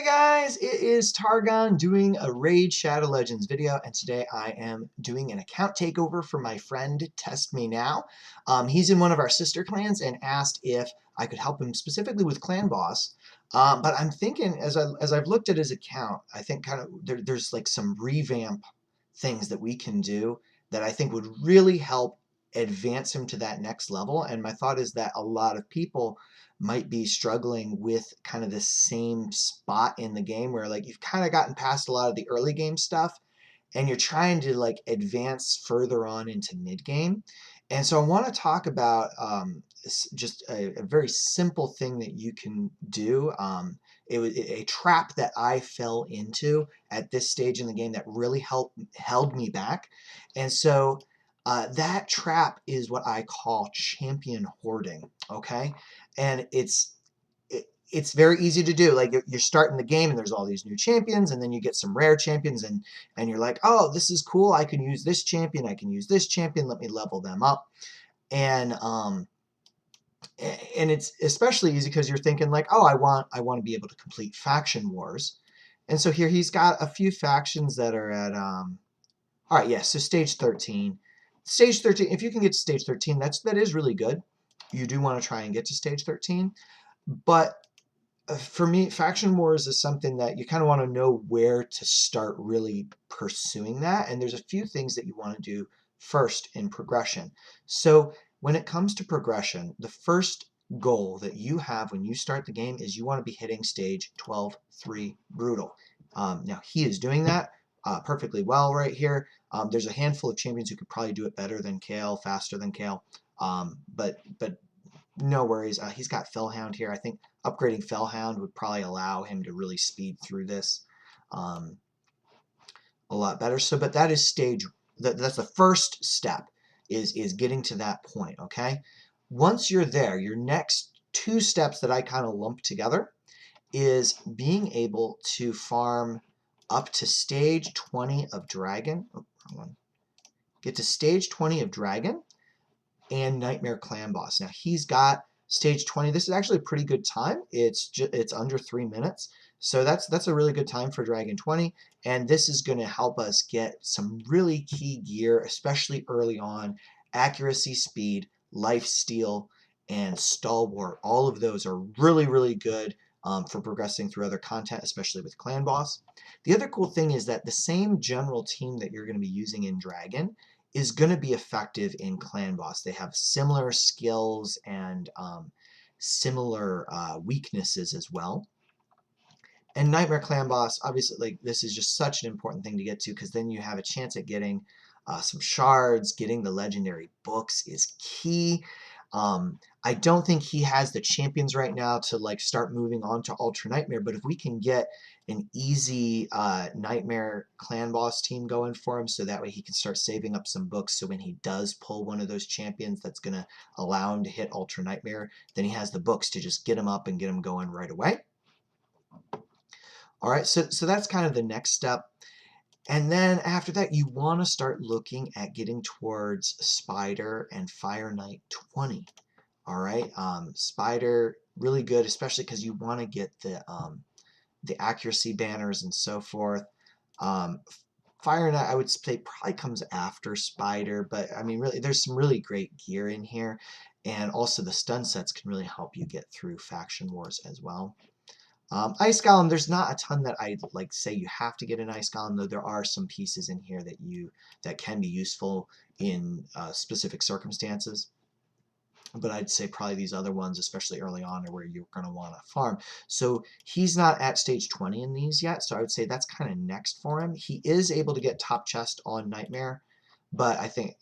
Hey guys, it is Targon doing a Raid Shadow Legends video, and today I am doing an account takeover for my friend Test Me Now. He's in one of our sister clans and asked if I could help him specifically with Clan Boss. But I'm thinking, as I've looked at his account, I think kind of there's like some revamp things that we can do that I think would really help advance him to that next level. And my thought is that a lot of people might be struggling with kind of the same spot in the game where like you've kind of gotten past a lot of the early game stuff and you're trying to like advance further on into mid game. And so I want to talk about just a very simple thing that you can do. It was a trap that I fell into at this stage in the game that really held me back. And so that trap is what I call champion hoarding. Okay, and it's very easy to do. Like you're starting the game and there's all these new champions, and then you get some rare champions, and you're like, oh, this is cool. I can use this champion. I can use this champion. Let me level them up. And it's especially easy because you're thinking like, oh, I want to be able to complete faction wars. And so here he's got a few factions that are at all right, yeah, so stage 13. Stage 13, if you can get to stage 13, that is really good. You do want to try and get to stage 13. But for me, faction wars is something that you kind of want to know where to start really pursuing that. And there's a few things that you want to do first in progression. So when it comes to progression, the first goal that you have when you start the game is you want to be hitting stage 12-3 brutal. Now he is doing that perfectly well right here. There's a handful of champions who could probably do it better than Kale, faster than Kale, but no worries. He's got Fellhound here. I think upgrading Fellhound would probably allow him to really speed through this a lot better. So, but that is that's the first step is getting to that point, okay? Once you're there, your next two steps that I kind of lump together is being able to farm up to stage 20 of Dragon. Oh, wrong one. Get to stage 20 of Dragon and Nightmare Clan Boss. Now he's got stage 20. This is actually a pretty good time. It's under 3 minutes. So that's a really good time for Dragon 20. And this is going to help us get some really key gear, especially early on. Accuracy, speed, life steal, and stalwart. All of those are really, really good for progressing through other content, especially with Clan Boss. The other cool thing is that the same general team that you're going to be using in Dragon is going to be effective in Clan Boss. They have similar skills and similar weaknesses as well. And Nightmare Clan Boss, obviously, like this is just such an important thing to get to because then you have a chance at getting some shards. Getting the legendary books is key. I don't think he has the champions right now to like start moving on to Ultra Nightmare, but if we can get an easy Nightmare Clan Boss team going for him so that way he can start saving up some books so when he does pull one of those champions that's going to allow him to hit Ultra Nightmare, then he has the books to just get him up and get him going right away. All right, so that's kind of the next step. And then after that, you want to start looking at getting towards Spider and Fire Knight 20. All right, Spider, really good, especially because you want to get the accuracy banners and so forth. Fire Knight, I would say, probably comes after Spider, but I mean, really, there's some really great gear in here. And also the stun sets can really help you get through faction wars as well. Ice Golem, there's not a ton that I'd like say you have to get an Ice Golem, though there are some pieces in here that can be useful in specific circumstances. But I'd say probably these other ones, especially early on, are where you're going to want to farm. So he's not at stage 20 in these yet, so I would say that's kind of next for him. He is able to get top chest on Nightmare, but I think,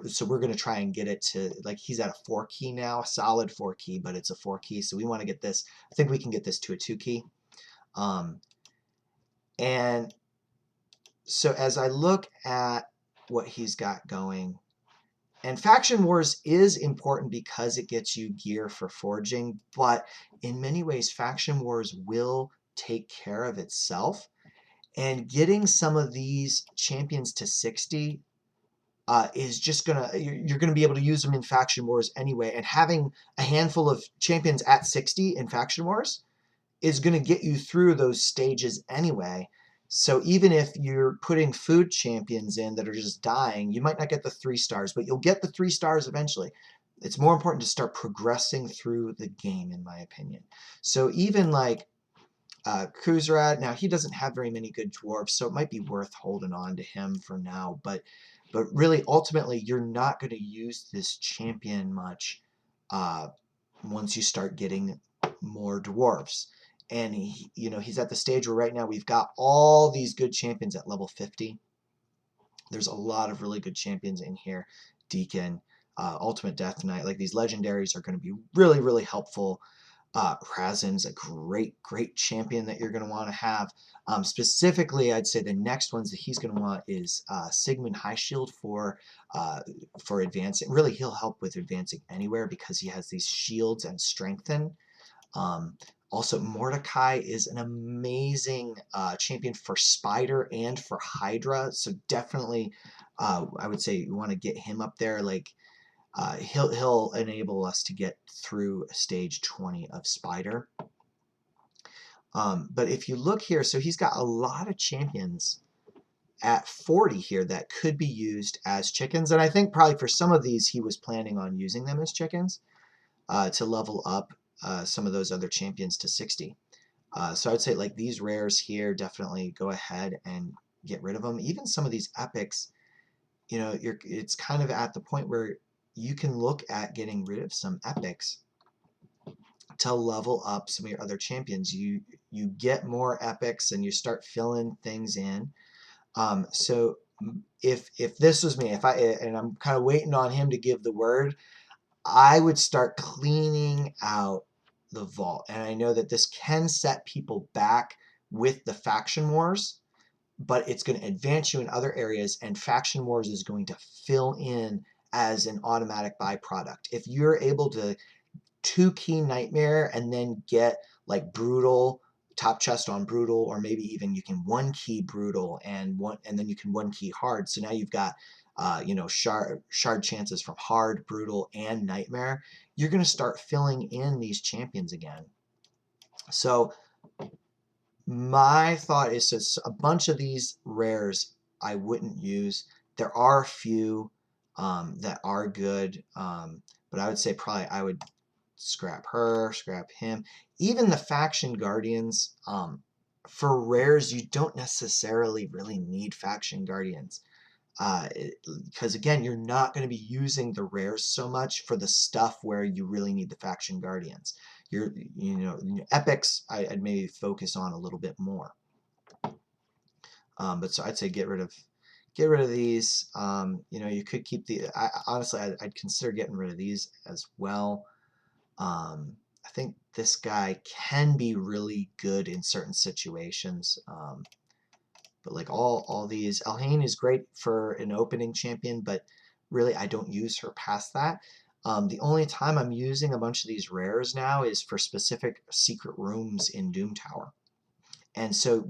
so we're going to try and get it to, like, he's at a 4 key now, a solid 4 key, but it's a 4 key, so we want to get this, I think we can get this to a 2 key. And so as I look at what he's got going, and Faction Wars is important because it gets you gear for forging, but in many ways, Faction Wars will take care of itself. And getting some of these champions to 60 is just you're gonna be able to use them in Faction Wars anyway. And having a handful of champions at 60 in Faction Wars is going to get you through those stages anyway. So even if you're putting food champions in that are just dying, you might not get the 3 stars, but you'll get the 3 stars eventually. It's more important to start progressing through the game, in my opinion. So even like Kuzrat, now he doesn't have very many good dwarves, so it might be worth holding on to him for now. But really, ultimately, you're not going to use this champion much once you start getting more dwarves. And he's at the stage where right now we've got all these good champions at level 50. There's a lot of really good champions in here. Deacon, Ultimate Death Knight, like these legendaries are going to be really, really helpful. Krazen's a great champion that you're going to want to have. Specifically, I'd say the next ones that he's going to want is Sigmund High Shield for advancing. Really, he'll help with advancing anywhere because he has these shields and strengthen. Also, Mordecai is an amazing champion for Spider and for Hydra, so definitely I would say you want to get him up there. Like he'll enable us to get through stage 20 of Spider. But if you look here, so he's got a lot of champions at 40 here that could be used as chickens, and I think probably for some of these he was planning on using them as chickens to level up some of those other champions to 60. So I'd say like these rares here, definitely go ahead and get rid of them. Even some of these epics, it's kind of at the point where you can look at getting rid of some epics to level up some of your other champions. You get more epics and you start filling things in. So if this was me, and I'm kind of waiting on him to give the word, I would start cleaning out the vault. And I know that this can set people back with the faction wars, but it's going to advance you in other areas, and faction wars is going to fill in as an automatic byproduct. If you're able to 2-key Nightmare and then get like Brutal, top chest on Brutal, or maybe even you can 1-key Brutal and then you can 1-key Hard. So now you've got shard chances from Hard, Brutal, and Nightmare. You're going to start filling in these champions again. So my thought is just a bunch of these rares I wouldn't use. There are a few that are good, but I would say probably I would scrap her, scrap him. Even the Faction Guardians, for rares, you don't necessarily really need Faction Guardians. Because again, you're not going to be using the rares so much for the stuff where you really need the Faction Guardians. Epics, I'd maybe focus on a little bit more. But so I'd say get rid of these. You could keep honestly, I'd consider getting rid of these as well. I think this guy can be really good in certain situations. But like all these, Elhain is great for an opening champion, but really I don't use her past that. The only time I'm using a bunch of these rares now is for specific secret rooms in Doom Tower. And so,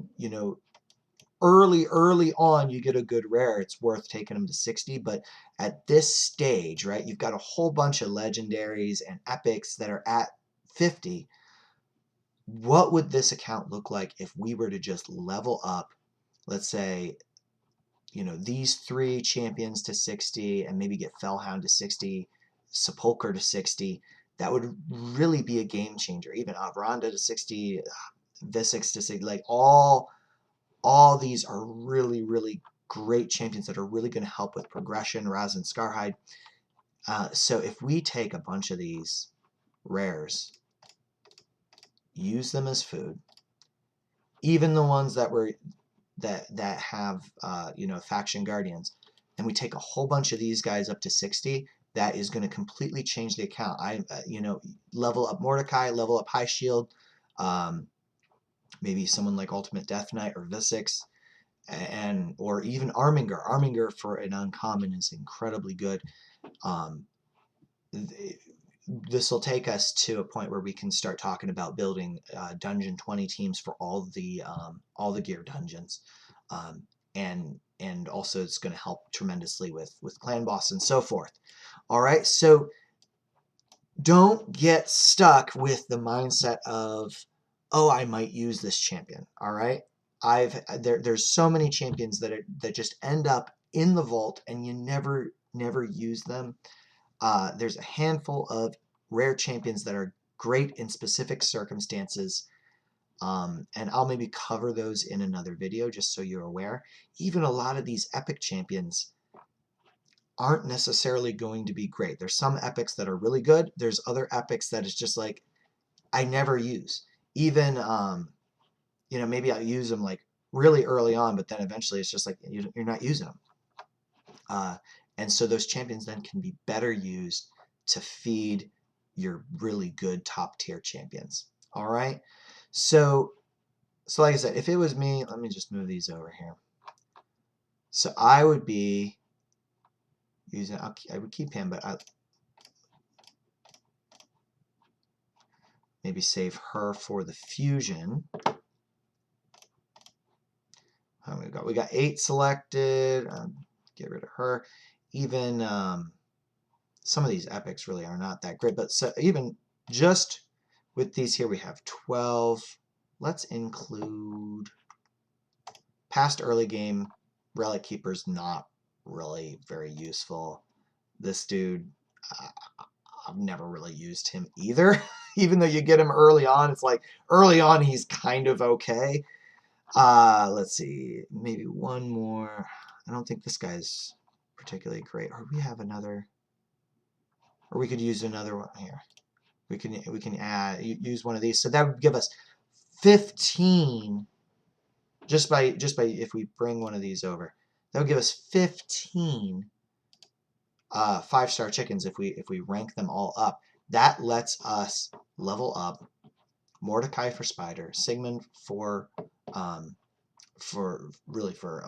early on you get a good rare, it's worth taking them to 60, but at this stage, right, you've got a whole bunch of legendaries and epics that are at 50. What would this account look like if we were to just level up, let's say, these 3 champions to 60 and maybe get Fellhound to 60, Sepulcher to 60? That would really be a game changer. Even Avranda to 60, Visix to 60, like all these are really, really great champions that are really going to help with progression, Raz and Scarhide. So if we take a bunch of these rares, use them as food, even the ones that have Faction Guardians, and we take a whole bunch of these guys up to 60, that is going to completely change the account. Level up Mordecai, level up High Shield, maybe someone like Ultimate Death Knight or Visix, or even Arminger. Arminger for an uncommon is incredibly good. This will take us to a point where we can start talking about building Dungeon 20 teams for all the gear dungeons, and also it's going to help tremendously with clan boss and so forth. All right, so don't get stuck with the mindset of oh, I might use this champion. All right. There's so many champions that just end up in the vault and you never use them. There's a handful of rare champions that are great in specific circumstances. And I'll maybe cover those in another video just so you're aware. Even a lot of these epic champions aren't necessarily going to be great. There's some epics that are really good. There's other epics that is just like I never use. Even maybe I'll use them like really early on, but then eventually it's just like you're not using them. And so those champions then can be better used to feed your really good top tier champions. All right. So like I said, if it was me, let me just move these over here. So I would be using, I would keep him, but I maybe save her for the fusion. We got 8 selected. Get rid of her. Even some of these epics really are not that great, but so even just with these here, we have 12. Let's include past early game relic keepers, not really very useful. This dude, I've never really used him either. Even though you get him early on, it's like early on he's kind of okay. Let's see, maybe one more. I don't think this guy's particularly great. Or we have another, or we could use another one here. We can add use one of these. So that would give us 15 just by if we bring one of these over. That would give us 15 5-star chickens if we rank them all up. That lets us level up Mordecai for Spider, Sigmund for a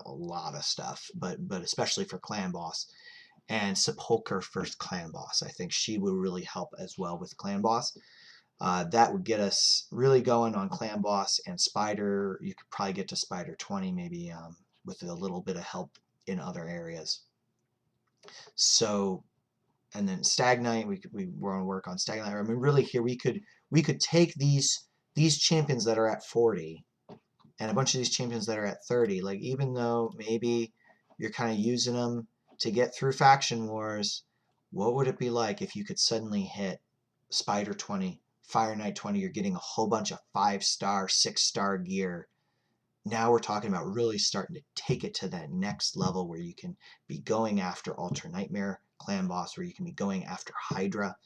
lot of stuff, but especially for Clan Boss, and Sepulcher for Clan Boss. I think she would really help as well with Clan Boss. That would get us really going on Clan Boss and Spider. You could probably get to Spider 20 maybe with a little bit of help in other areas. So, and then Stagnite, we want to work on Stagnite. I mean, really here we could take these champions that are at 40 and a bunch of these champions that are at 30. Like, even though maybe you're kind of using them to get through faction wars, what would it be like if you could suddenly hit Spider 20, Fire Knight 20? You're getting a whole bunch of 5-star, 6-star gear. Now we're talking about really starting to take it to that next level where you can be going after Ultra Nightmare Clan Boss, where you can be going after Hydra,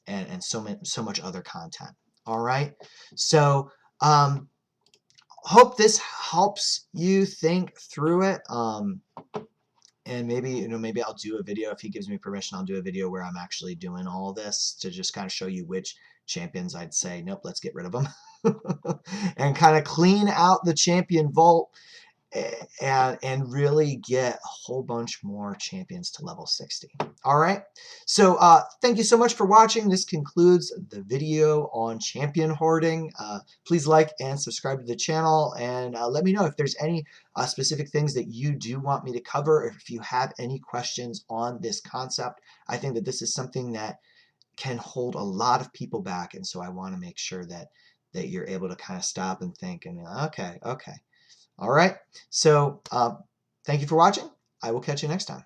and so much other content. All right, so hope this helps you think through it. And maybe I'll do a video, if he gives me permission, I'll do a video where I'm actually doing all this to just kind of show you which champions I'd say, nope, let's get rid of them. And kind of clean out the champion vault and really get a whole bunch more champions to level 60. All right. So thank you so much for watching. This concludes the video on champion hoarding. Please like and subscribe to the channel, and let me know if there's any specific things that you do want me to cover, or if you have any questions on this concept. I think that this is something that can hold a lot of people back, and so I want to make sure that you're able to kind of stop and think and okay. All right. So thank you for watching. I will catch you next time.